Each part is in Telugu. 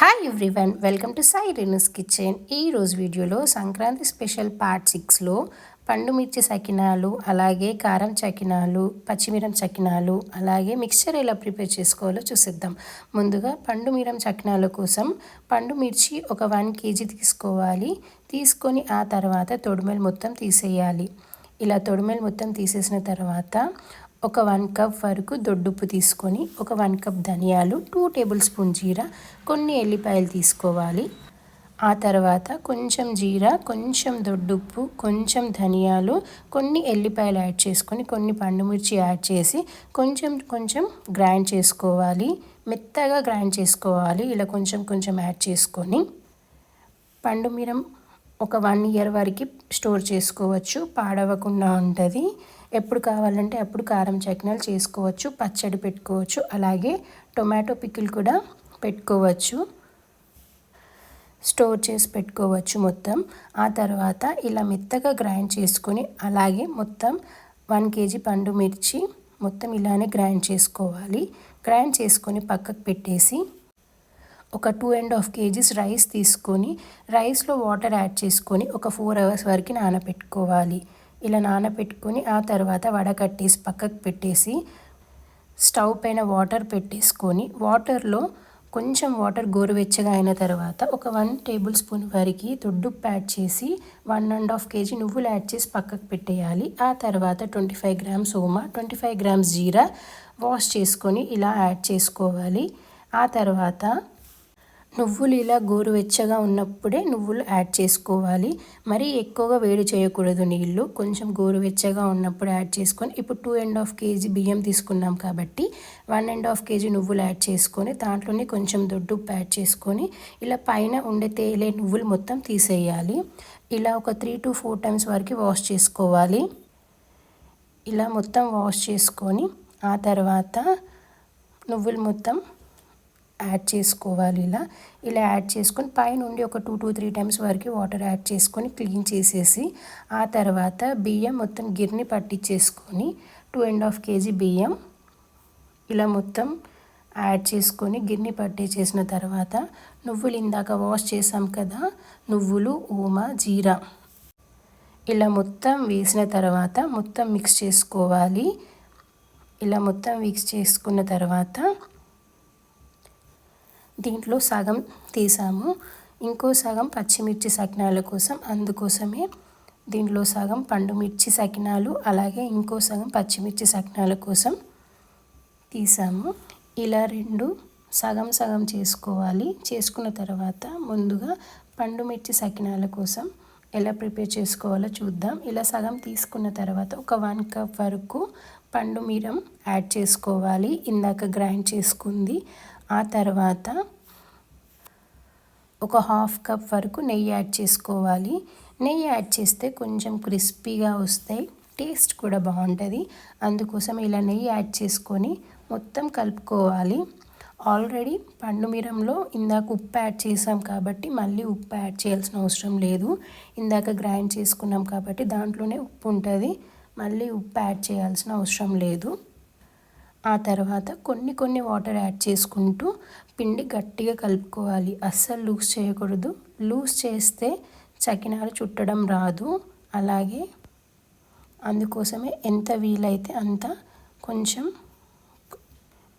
Hi everyone, welcome to Sai Renu's kitchen. ఈరోజు వీడియోలో సంక్రాంతి స్పెషల్ పార్ట్ 6లో పండు మిర్చి సకినాలు, అలాగే కారం చకినాలు, పచ్చిమిరం చకినాలు, అలాగే మిక్స్చర్ ఎలా ప్రిపేర్ చేసుకోవాలో చూసేద్దాం. ముందుగా పండు మిరం చకినాల కోసం పండు మిర్చి ఒక 1 kg తీసుకోవాలి. తీసుకొని ఆ తర్వాత తొడిమెలు మొత్తం తీసేయాలి. ఇలా తొడిమెలు మొత్తం తీసేసిన తర్వాత ఒక 1 కప్ వరకు దొడ్డుప్పు తీసుకొని, ఒక 1 కప్ ధనియాలు, 2 టేబుల్ స్పూన్ జీరా, కొన్ని ఎల్లిపాయలు తీసుకోవాలి. ఆ తర్వాత కొంచెం జీరా, కొంచెం దొడ్డుప్పు, కొంచెం ధనియాలు, కొన్ని ఎల్లిపాయలు యాడ్ చేసుకొని, కొన్ని పండుమిర్చి యాడ్ చేసి కొంచెం కొంచెం గ్రైండ్ చేసుకోవాలి. మెత్తగా గ్రైండ్ చేసుకోవాలి. ఇలా కొంచెం కొంచెం యాడ్ చేసుకొని పండు మిరం ఒక 1 year వరకు స్టోర్ చేసుకోవచ్చు. పాడవకుండా ఉంటుంది. ఎప్పుడు కావాలంటే అప్పుడు కారం చకినాలు చేసుకోవచ్చు, పచ్చడి పెట్టుకోవచ్చు, అలాగే టొమాటో పికిల్ కూడా పెట్టుకోవచ్చు, స్టోర్ చేసి పెట్టుకోవచ్చు మొత్తం. ఆ తర్వాత ఇలా మెత్తగా గ్రైండ్ చేసుకొని, అలాగే మొత్తం 1 kg పండు మిర్చి మొత్తం ఇలానే గ్రైండ్ చేసుకోవాలి. గ్రైండ్ చేసుకొని పక్కకు పెట్టేసి ఒక 2.5 kgs రైస్ తీసుకొని, రైస్లో వాటర్ యాడ్ చేసుకొని ఒక 4 hours వరకు నానబెట్టుకోవాలి. ఇలా నానబెట్టుకొని ఆ తర్వాత వడకట్టేసి పక్కకు పెట్టేసి స్టవ్ పైన వాటర్ పెట్టేసుకొని, వాటర్లో కొంచెం వాటర్ గోరువెచ్చగా అయిన తర్వాత ఒక 1 టేబుల్ స్పూన్ వరకు దొడ్డుప్పు యాడ్ చేసి 1.5 kg నువ్వులు యాడ్ చేసి పక్కకు పెట్టేయాలి. ఆ తర్వాత 25 grams ఓమా, 25 grams జీరా వాష్ చేసుకొని ఇలా యాడ్ చేసుకోవాలి. ఆ తర్వాత నువ్వులు ఇలా గోరువెచ్చగా ఉన్నప్పుడే నువ్వులు యాడ్ చేసుకోవాలి. మరీ ఎక్కువగా వేడి చేయకూడదు నీళ్ళు, కొంచెం గోరువెచ్చగా ఉన్నప్పుడు యాడ్ చేసుకొని, ఇప్పుడు 2.5 kg బియ్యం తీసుకున్నాం కాబట్టి 1.5 kg నువ్వులు యాడ్ చేసుకొని, దాంట్లోనే కొంచెం దొడ్డుప్పు యాడ్ చేసుకొని, ఇలా పైన ఉండే తేలే నువ్వులు మొత్తం తీసేయాలి. ఇలా ఒక 3 to 4 times వరకు వాష్ చేసుకోవాలి. ఇలా మొత్తం వాష్ చేసుకొని ఆ తర్వాత నువ్వులు మొత్తం యాడ్ చేసుకోవాలి. ఇలా యాడ్ చేసుకొని పైనుండి ఒక 2 to 3 times వరకు వాటర్ యాడ్ చేసుకొని క్లీన్ చేసేసి, ఆ తర్వాత బియ్యం మొత్తం గిర్ని పట్టించేసుకొని 2.5 kg బియ్యం ఇలా మొత్తం యాడ్ చేసుకొని గిర్ని పట్టించేసిన తర్వాత నువ్వులు ఇందాక వాష్ చేసాం కదా, నువ్వులు, ఓమా, జీరా ఇలా మొత్తం వేసిన తర్వాత మొత్తం మిక్స్ చేసుకోవాలి. ఇలా మొత్తం మిక్స్ చేసుకున్న తర్వాత దీంట్లో సగం తీసాము, ఇంకో సగం పచ్చిమిర్చి సకినాల కోసం. అందుకోసమే దీంట్లో సగం పండు మిర్చి సకినాలు, అలాగే ఇంకో సగం పచ్చిమిర్చి సకినాల కోసం తీసాము. ఇలా 2 సగం సగం చేసుకోవాలి. చేసుకున్న తర్వాత ముందుగా పండు మిర్చి సకినాల కోసం ఎలా ప్రిపేర్ చేసుకోవాలో చూద్దాం. ఇలా సగం తీసుకున్న తర్వాత ఒక 1 కప్ వరకు పండు మిరం యాడ్ చేసుకోవాలి, ఇందాక గ్రైండ్ చేసుకుంది. ఆ తర్వాత ఒక 1/2 కప్ వరకు నెయ్యి యాడ్ చేసుకోవాలి. నెయ్యి యాడ్ చేస్తే కొంచెం క్రిస్పీగా వస్తాయి, టేస్ట్ కూడా బాగుంటుంది. అందుకోసం ఇలా నెయ్యి యాడ్ చేసుకొని మొత్తం కలుపుకోవాలి. ఆల్రెడీ పండు మిరంలో ఇందాక ఉప్పు యాడ్ చేసాం కాబట్టి మళ్ళీ ఉప్పు యాడ్ చేయాల్సిన అవసరం లేదు. ఇందాక గ్రైండ్ చేసుకున్నాం కాబట్టి దాంట్లోనే ఉప్పు ఉంటుంది, మళ్ళీ ఉప్పు యాడ్ చేయాల్సిన అవసరం లేదు. ఆ తర్వాత కొన్ని వాటర్ యాడ్ చేసుకుంటూ పిండి గట్టిగా కలుపుకోవాలి. అస్సలు లూజ్ చేయకూడదు. లూజ్ చేస్తే చకినాలు చుట్టడం రాదు. అలాగే అందుకోసమే ఎంత వీలైతే అంత కొంచెం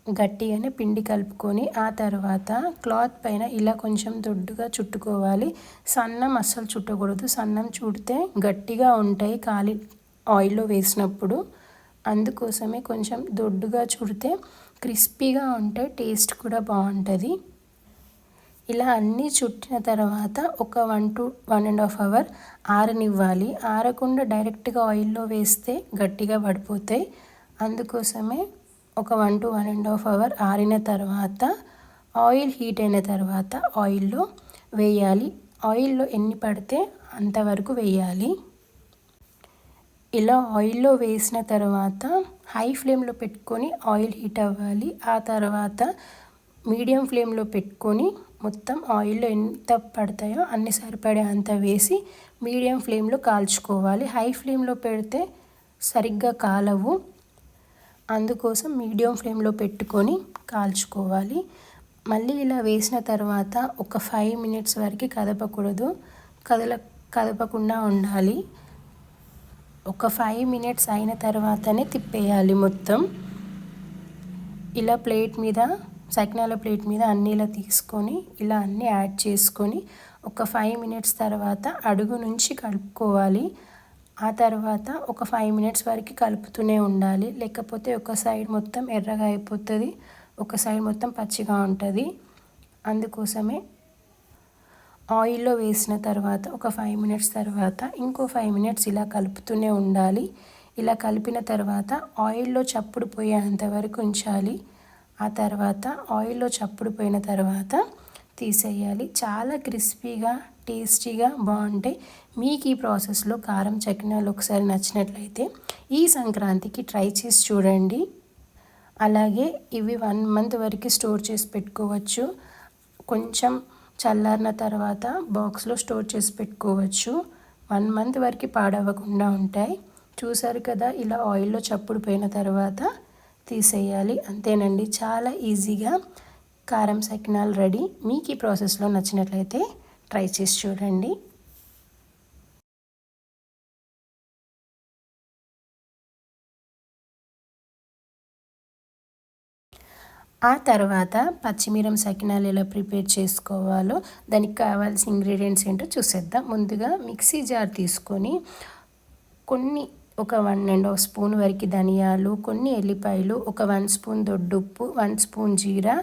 గట్టిగానే పిండి కలుపుకొని, ఆ తర్వాత క్లాత్ పైన ఇలా కొంచెం దొడ్డుగా చుట్టుకోవాలి. సన్నం అస్సలు చుట్టకూడదు. సన్నం చుడితే గట్టిగా ఉంటాయి కాలి ఆయిల్లో వేసినప్పుడు. అందుకోసమే కొంచెం దొడ్డుగా చుడితే క్రిస్పీగా ఉంటాయి, టేస్ట్ కూడా బాగుంటుంది. ఇలా అన్నీ చుట్టిన తర్వాత ఒక 1 to 1.5 hour ఆరనివ్వాలి. ఆరకుండా డైరెక్ట్గా ఆయిల్లో వేస్తే గట్టిగా పడిపోతాయి. అందుకోసమే ఒక 1 to 1.5 hour ఆరిన తర్వాత ఆయిల్ హీట్ అయిన తర్వాత ఆయిల్లో వేయాలి. ఆయిల్లో ఎన్ని పడితే అంతవరకు వేయాలి. ఇలా ఆయిల్లో వేసిన తర్వాత హై ఫ్లేమ్లో పెట్టుకొని ఆయిల్ హీట్ అవ్వాలి. ఆ తర్వాత మీడియం ఫ్లేమ్లో పెట్టుకొని మొత్తం ఆయిల్లో ఎంత పడతాయో అన్ని సరిపడే అంత వేసి మీడియం ఫ్లేమ్లో కాల్చుకోవాలి. హై ఫ్లేమ్లో పెడితే సరిగ్గా కాలవు. అందుకోసం మీడియం ఫ్లేమ్లో పెట్టుకొని కాల్చుకోవాలి. మళ్ళీ ఇలా వేసిన తర్వాత ఒక 5 మినిట్స్ వరకు కదపకూడదు, కదపకుండా ఉండాలి. ఒక 5 మినిట్స్ అయిన తర్వాతనే తిప్పేయాలి మొత్తం. ఇలా ప్లేట్ మీద, సకినాల ప్లేట్ మీద అన్నీ ఇలా తీసుకొని ఇలా అన్నీ యాడ్ చేసుకొని ఒక 5 మినిట్స్ తర్వాత అడుగు నుంచి కలుపుకోవాలి. ఆ తర్వాత ఒక 5 మినిట్స్ వరకు కలుపుతూనే ఉండాలి, లేకపోతే ఒక సైడ్ మొత్తం ఎర్రగా అయిపోతుంది, ఒక సైడ్ మొత్తం పచ్చిగా ఉంటుంది. అందుకోసమే ఆయిల్లో వేసిన తర్వాత ఒక 5 మినిట్స్ తర్వాత ఇంకో 5 మినిట్స్ ఇలా కలుపుతూనే ఉండాలి. ఇలా కలిపిన తర్వాత ఆయిల్లో చప్పుడు పోయేంత వరకు ఉంచాలి. ఆ తర్వాత ఆయిల్లో చప్పుడు పోయిన తర్వాత తీసేయాలి. చాలా క్రిస్పీగా టేస్టీగా బాగుంటాయి. మీకు ఈ ప్రాసెస్లో కారం చకినాలు ఒకసారి నచ్చినట్లయితే ఈ సంక్రాంతికి ట్రై చేసి చూడండి. అలాగే ఇవి 1 మంత్ వరకు స్టోర్ చేసి పెట్టుకోవచ్చు. కొంచెం చల్లారిన తర్వాత బాక్స్లో స్టోర్ చేసి పెట్టుకోవచ్చు. 1 మంత్ వరకు పాడవకుండా ఉంటాయి. చూసారు కదా, ఇలా ఆయిల్లో చప్పుడు పోయిన తర్వాత తీసేయాలి. అంతేనండి, చాలా ఈజీగా కారం సకినాలు రెడీ. మీకు ఈ ప్రాసెస్లో నచ్చినట్లయితే ట్రై చేసి చూడండి. ఆ తర్వాత పచ్చిమిరం సకినాలు ఎలా ప్రిపేర్ చేసుకోవాలో, దానికి కావాల్సిన ఇంగ్రీడియంట్స్ ఏంటో చూసేద్దాం. ముందుగా మిక్సీ జార్ తీసుకొని ఒక 1.5 స్పూన్ వరకు ధనియాలు, కొన్ని ఎల్లిపాయలు, ఒక 1 స్పూన్ దొడ్డుప్పు, 1 స్పూన్ జీరా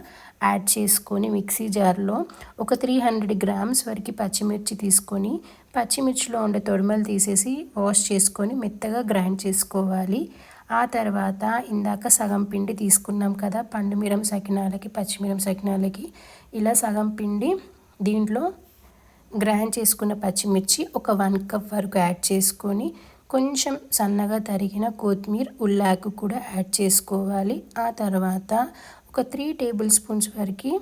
యాడ్ చేసుకొని మిక్సీ జార్లో ఒక 300 గ్రామ్స్ వరకు పచ్చిమిర్చి తీసుకొని పచ్చిమిర్చిలో ఉండే తొడిమలు తీసేసి వాష్ చేసుకొని మెత్తగా గ్రైండ్ చేసుకోవాలి. ఆ తర్వాత ఇందాక సగం పిండి తీసుకున్నాం కదా పండుమిరం సకినాలకి, పచ్చిమిరం సకినాలకి, ఇలా సగం పిండి దీంట్లో గ్రైండ్ చేసుకున్న పచ్చిమిర్చి ఒక 1 కప్ వరకు యాడ్ చేసుకొని కొంచెం సన్నగా తరిగిన కొత్తిమీర, ఉల్లాకు కూడా యాడ్ చేసుకోవాలి. ఆ తర్వాత ఒక 3 టేబుల్ స్పూన్స్ వరకు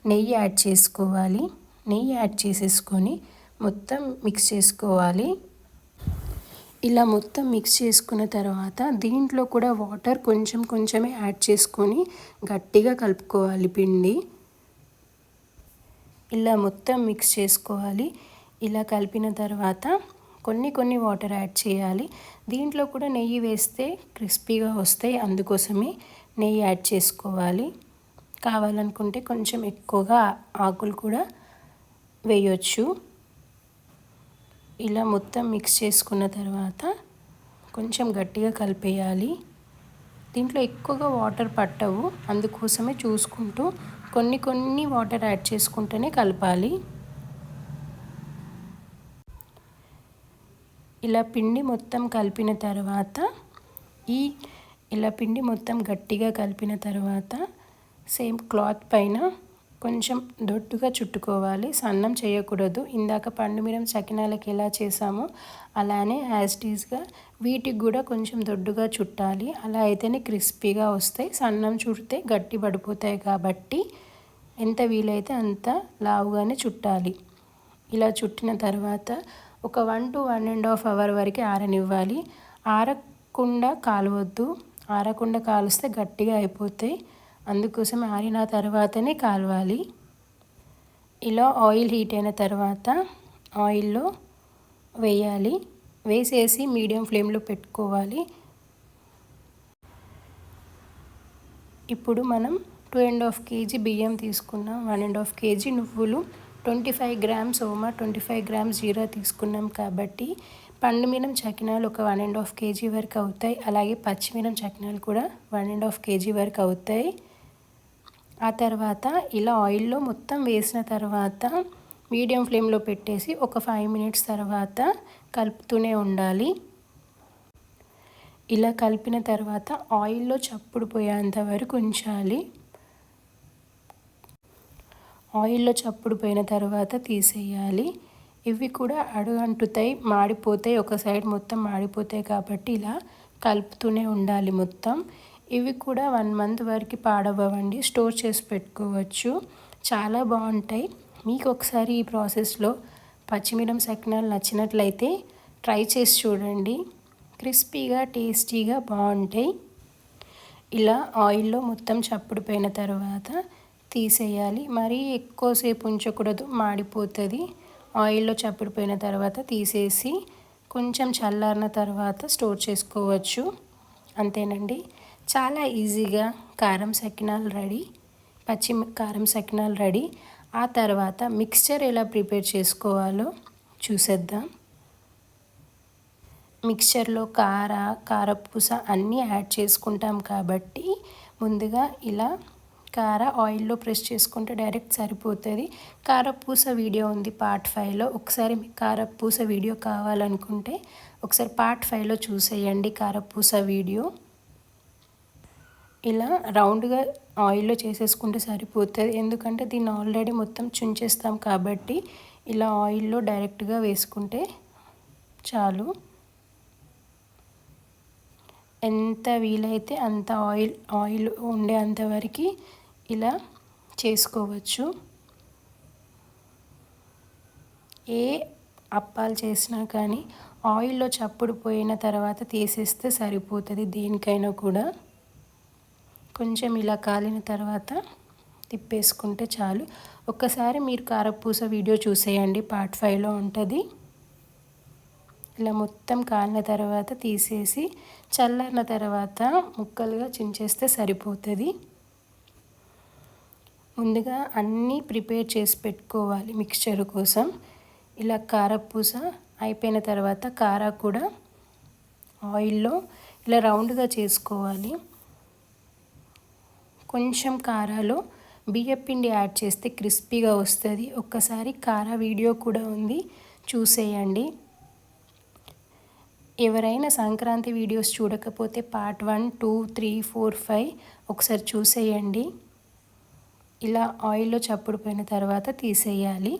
నెయ్యి యాడ్ చేసుకోవాలి. నెయ్యి యాడ్ చేసేసుకొని మొత్తం మిక్స్ చేసుకోవాలి. ఇలా మొత్తం మిక్స్ చేసుకున్న తర్వాత దీంట్లో కూడా వాటర్ కొంచెం కొంచెమే యాడ్ చేసుకొని గట్టిగా కలుపుకోవాలి పిండి. ఇలా మొత్తం మిక్స్ చేసుకోవాలి. ఇలా కలిపిన తర్వాత కొన్ని వాటర్ యాడ్ చేయాలి. దీంట్లో కూడా నెయ్యి వేస్తే క్రిస్పీగా వస్తాయి, అందుకోసమే నెయ్యి యాడ్ చేసుకోవాలి. కావాలనుకుంటే కొంచెం ఎక్కువగా ఆకులు కూడా వేయొచ్చు. ఇలా మొత్తం మిక్స్ చేసుకున్న తర్వాత కొంచెం గట్టిగా కలిపేయాలి. దీంట్లో ఎక్కువగా వాటర్ పట్టవు, అందుకోసమే చూసుకుంటూ కొన్ని వాటర్ యాడ్ చేసుకుంటూనే కలపాలి. ఇలా పిండి మొత్తం కలిపిన తర్వాత ఇలా పిండి మొత్తం గట్టిగా కలిపిన తర్వాత సేమ్ క్లాత్ పైన కొంచెం దొడ్డుగా చుట్టుకోవాలి, సన్నం చేయకూడదు. ఇందాక పండుమిరం సకినాలకి ఎలా చేసామో అలానే యాజ్ ఇట్ ఈస్గా వీటికి కూడా కొంచెం దొడ్డుగా చుట్టాలి. అలా అయితేనే క్రిస్పీగా వస్తాయి. సన్నం చుడితే గట్టి పడిపోతాయి కాబట్టి ఎంత వీలైతే అంత లావుగానే చుట్టాలి. ఇలా చుట్టిన తర్వాత ఒక 1 to 1.5 అవర్ వరకు ఆరనివ్వాలి. ఆరకుండా కాలవద్దు, ఆరకుండా కాలుస్తే గట్టిగా అయిపోతాయి, అందుకోసం ఆరిన తర్వాతనే కాలవాలి. ఇలా ఆయిల్ హీట్ అయిన తర్వాత ఆయిల్లో వేయాలి. వేసేసి మీడియం ఫ్లేమ్లో పెట్టుకోవాలి. ఇప్పుడు మనం 2.5 kg బియ్యం తీసుకున్నాం, 1.5 kg నువ్వులు, 25 గ్రామ్స్ ఓమా, 25 గ్రామ్స్ జీరా తీసుకున్నాం కాబట్టి పండుమిరం చకినాలు ఒక 1.5 kg వరకు అవుతాయి. అలాగే పచ్చిమిరం చకినాలు కూడా 1.5 kg వరకు అవుతాయి. ఆ తర్వాత ఇలా ఆయిల్లో మొత్తం వేసిన తర్వాత మీడియం ఫ్లేమ్లో పెట్టేసి ఒక 5 మినిట్స్ తర్వాత కలుపుతూనే ఉండాలి. ఇలా కలిపిన తర్వాత ఆయిల్లో చప్పుడు పోయేంత వరకు ఉంచాలి. ఆయిల్లో చప్పుడు పోయిన తర్వాత తీసేయాలి. ఇవి కూడా అడుగంటుతాయి, మాడిపోతాయి, ఒక సైడ్ మొత్తం మాడిపోతాయి కాబట్టి ఇలా కలుపుతూనే ఉండాలి మొత్తం. ఇవి కూడా 1 మంత్ వరకు పాడవ్వండి, స్టోర్ చేసి పెట్టుకోవచ్చు, చాలా బాగుంటాయి. మీకు ఒకసారి ఈ ప్రాసెస్లో పచ్చిమిరం సకినాలు నచ్చినట్లయితే ట్రై చేసి చూడండి, క్రిస్పీగా టేస్టీగా బాగుంటాయి. ఇలా ఆయిల్లో మొత్తం చప్పుడు పోయిన తర్వాత తీసేయాలి. మరీ ఎక్కువసేపు ఉంచకూడదు, మాడిపోతుంది. ఆయిల్లో చప్పుడుపోయిన తర్వాత తీసేసి కొంచెం చల్లారిన తర్వాత స్టోర్ చేసుకోవచ్చు. అంతేనండి, చాలా ఈజీగా కారం సకినాలు రెడీ, పచ్చి కారం సకినాలు రెడీ. ఆ తర్వాత మిక్స్చర్ ఎలా ప్రిపేర్ చేసుకోవాలో చూసేద్దాం. మిక్స్చర్లో కారపూస అన్నీ యాడ్ చేసుకుంటాం కాబట్టి ముందుగా ఇలా ఆయిల్లో ప్రెస్ చేసుకుంటే డైరెక్ట్ సరిపోతుంది. కారపూస వీడియో ఉంది పార్ట్ 5లో. ఒకసారి మీకు కారపూస వీడియో కావాలనుకుంటే ఒకసారి పార్ట్ 5లో చూసేయండి కారపూస వీడియో. ఇలా రౌండ్గా ఆయిల్లో చేసేసుకుంటే సరిపోతుంది. ఎందుకంటే దీన్ని ఆల్రెడీ మొత్తం చుంచేస్తాం కాబట్టి ఇలా ఆయిల్లో డైరెక్ట్గా వేసుకుంటే చాలు. ఎంత వీలైతే అంత ఆయిల్ ఉండే అంతవరకు ఇలా చేసుకోవచ్చు. ఏ అప్పాలు చేసినా కానీ ఆయిల్లో చప్పుడు పోయిన తర్వాత తీసేస్తే సరిపోతుంది. దేనికైనా కూడా కొంచెం ఇలా కాలిన తర్వాత తిప్పేసుకుంటే చాలు. ఒక్కసారి మీరు కారపూస వీడియో చూసేయండి, పార్ట్ 5లో ఉంటుంది. ఇలా మొత్తం కాలిన తర్వాత తీసేసి చల్లారిన తర్వాత ముక్కలుగా చించేస్తే సరిపోతుంది. ముందుగా అన్నీ ప్రిపేర్ చేసి పెట్టుకోవాలి మిక్స్చర్ కోసం. ఇలా కారపూస అయిపోయిన తర్వాత కారా కూడా ఆయిల్లో ఇలా రౌండ్గా చేసుకోవాలి. కొంచెం కారాలో బియ్యపిండి యాడ్ చేస్తే క్రిస్పీగా వస్తుంది. ఒక్కసారి కారా వీడియో కూడా ఉంది, చూసేయండి. ఎవరైనా సంక్రాంతి వీడియోస్ చూడకపోతే పార్ట్ 1, 2, 3, 4, 5 ఒకసారి చూసేయండి. ఇలా ఆయిల్లో చప్పుడుపోయిన తర్వాత తీసేయాలి.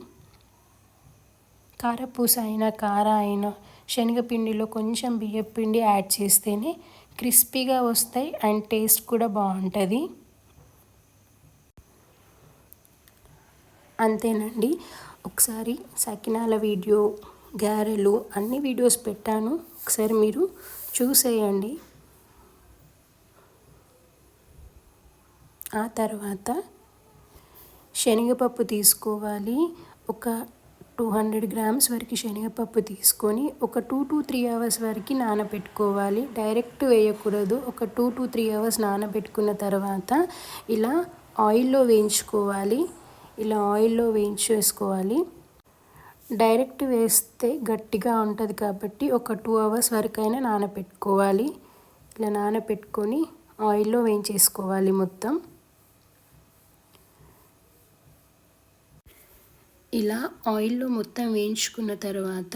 కారపూస అయినా కారా అయినా శనగపిండిలో కొంచెం బియ్యపిండి యాడ్ చేస్తేనే క్రిస్పీగా వస్తాయి అండ్ టేస్ట్ కూడా బాగుంటుంది. అంతేనండి, ఒకసారి సకినాల వీడియో, గారెలు అన్ని వీడియోస్ పెట్టాను, ఒకసారి మీరు చూసేయండి. ఆ తర్వాత శనగపప్పు తీసుకోవాలి. ఒక 200 గ్రామ్స్ వరకు శనగపప్పు తీసుకొని ఒక 2 to 3 అవర్స్ వరకు నానబెట్టుకోవాలి. డైరెక్ట్ వేయకూడదు. ఒక 2 to 3 అవర్స్ నానబెట్టుకున్న తర్వాత ఇలా ఆయిల్లో వేయించుకోవాలి. ఇలా ఆయిల్లో వేయించేసుకోవాలి. డైరెక్ట్ వేస్తే గట్టిగా ఉంటుంది కాబట్టి ఒక 2 అవర్స్ వరకైనా నానబెట్టుకోవాలి. ఇలా నానబెట్టుకొని ఆయిల్లో వేయించేసుకోవాలి మొత్తం. ఇలా ఆయిల్లో మొత్తం వేయించుకున్న తర్వాత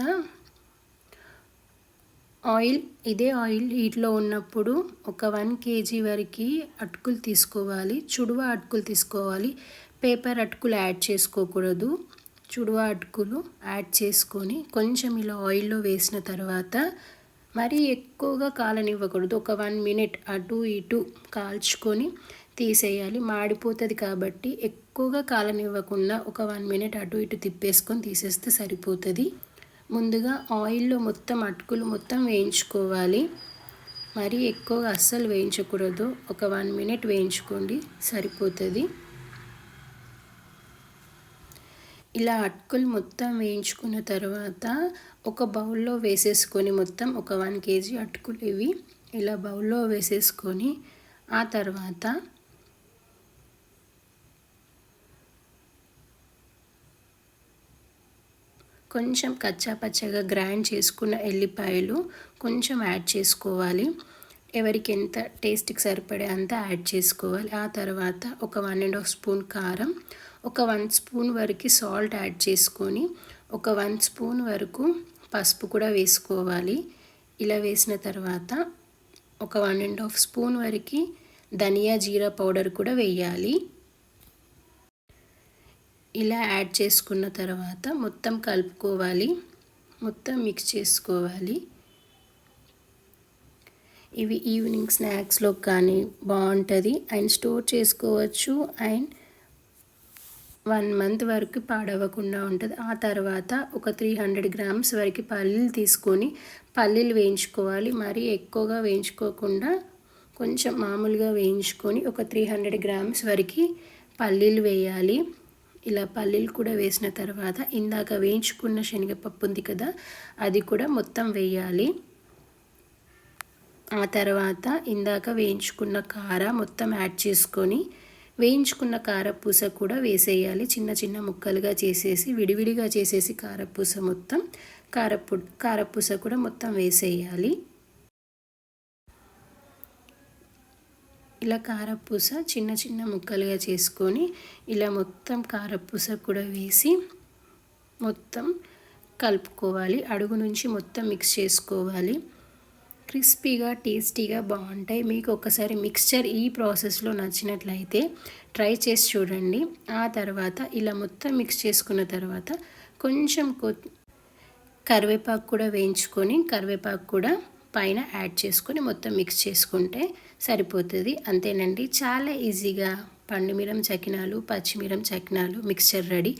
ఇదే ఆయిల్ హీట్లో ఉన్నప్పుడు ఒక 1 kg వరకు అటుకులు తీసుకోవాలి. చుడువ అటుకులు తీసుకోవాలి. పేపర్ అటుకులు యాడ్ చేసుకోకూడదు. చుడువ అటుకులు యాడ్ చేసుకొని కొంచెం ఇలా ఆయిల్లో వేసిన తర్వాత మరీ ఎక్కువగా కాలనివ్వకూడదు. ఒక 1 minute అటు ఇటు కాల్చుకొని తీసేయాలి. మాడిపోతుంది కాబట్టి ఎక్కువగా కాలనివ్వకుండా ఒక 1 minute అటు ఇటు తిప్పేసుకొని తీసేస్తే సరిపోతుంది. ముందుగా ఆయిల్లో మొత్తం అటుకులు మొత్తం వేయించుకోవాలి. మరీ ఎక్కువగా అస్సలు వేయించకూడదు. ఒక 1 minute వేయించుకోండి, సరిపోతుంది. ఇలా అటుకులు మొత్తం వేయించుకున్న తర్వాత ఒక బౌల్లో వేసేసుకొని మొత్తం ఒక 1 kg అటుకులు ఇవి ఇలా బౌల్లో వేసేసుకొని ఆ తర్వాత కొంచెం కచ్చా పచ్చగా గ్రైండ్ చేసుకున్న ఎల్లిపాయలు కొంచెం యాడ్ చేసుకోవాలి. ఎవరికి ఎంత టేస్ట్కి సరిపడే అంత యాడ్ చేసుకోవాలి. ఆ తర్వాత ఒక 1.5 స్పూన్ కారం, ఒక 1 స్పూన్ వరకు సాల్ట్ యాడ్ చేసుకొని ఒక 1 స్పూన్ వరకు పసుపు కూడా వేసుకోవాలి. ఇలా వేసిన తర్వాత ఒక 1.5 స్పూన్ వరకు ధనియా జీరా పౌడర్ కూడా వేయాలి. ఇలా యాడ్ చేసుకున్న తర్వాత మొత్తం కలుపుకోవాలి, మొత్తం మిక్స్ చేసుకోవాలి. ఇవి ఈవినింగ్ స్నాక్స్లో కానీ బాగుంటుంది అండ్ స్టోర్ చేసుకోవచ్చు అండ్ 1 month వరకు పాడవకుండా ఉంటుంది. ఆ తర్వాత ఒక 300 గ్రామ్స్ వరకు పల్లీలు తీసుకొని పల్లీలు వేయించుకోవాలి. మరీ ఎక్కువగా వేయించుకోకుండా కొంచెం మామూలుగా వేయించుకొని ఒక 300 గ్రామ్స్ వరకు పల్లీలు వేయాలి. ఇలా పల్లీలు కూడా వేసిన తర్వాత ఇందాక వేయించుకున్న శనగపప్పు ఉంది కదా, అది కూడా మొత్తం వేయాలి. ఆ తర్వాత ఇందాక వేయించుకున్న కార మొత్తం యాడ్ చేసుకొని వేయించుకున్న కారపూస కూడా వేసేయాలి. చిన్న చిన్న ముక్కలుగా చేసేసి విడివిడిగా చేసేసి కారపూస మొత్తం కారపూస కూడా మొత్తం వేసేయాలి. ఇలా కారపూస చిన్న చిన్న ముక్కలుగా చేసుకొని ఇలా మొత్తం కారపూస కూడా వేసి మొత్తం కలుపుకోవాలి. అడుగు నుంచి మొత్తం మిక్స్ చేసుకోవాలి. క్రిస్పీగా టేస్టీగా బాగుంటాయి. మీకు ఒకసారి మిక్స్చర్ ఈ ప్రాసెస్లో నచ్చినట్లయితే ట్రై చేసి చూడండి. ఆ తర్వాత ఇలా మొత్తం మిక్స్ చేసుకున్న తర్వాత కొంచెం కరివేపాకు కూడా వేయించుకొని కరివేపాకు కూడా పైన యాడ్ చేసుకొని మొత్తం మిక్స్ చేసుకుంటే సరిపోతుంది. అంతేనండి, చాలా ఈజీగా పండుమిరం చకినాలు, పచ్చిమిరం చకినాలు మిక్స్చర్ రెడీ.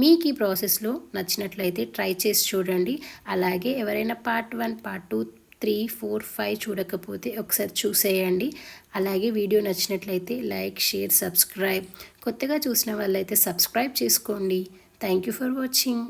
మీకు ఈ ప్రాసెస్లో నచ్చినట్లయితే ట్రై చేసి చూడండి. అలాగే ఎవరైనా పార్ట్ 1, పార్ట్ 2, 3, 4, 5 చూడకపోతే ఒకసారి చూసేయండి. అలాగే వీడియో నచ్చినట్లయితే లైక్, షేర్, సబ్స్క్రైబ్. కొత్తగా చూసిన వాళ్ళైతే సబ్స్క్రైబ్ చేసుకోండి. Thank you for watching.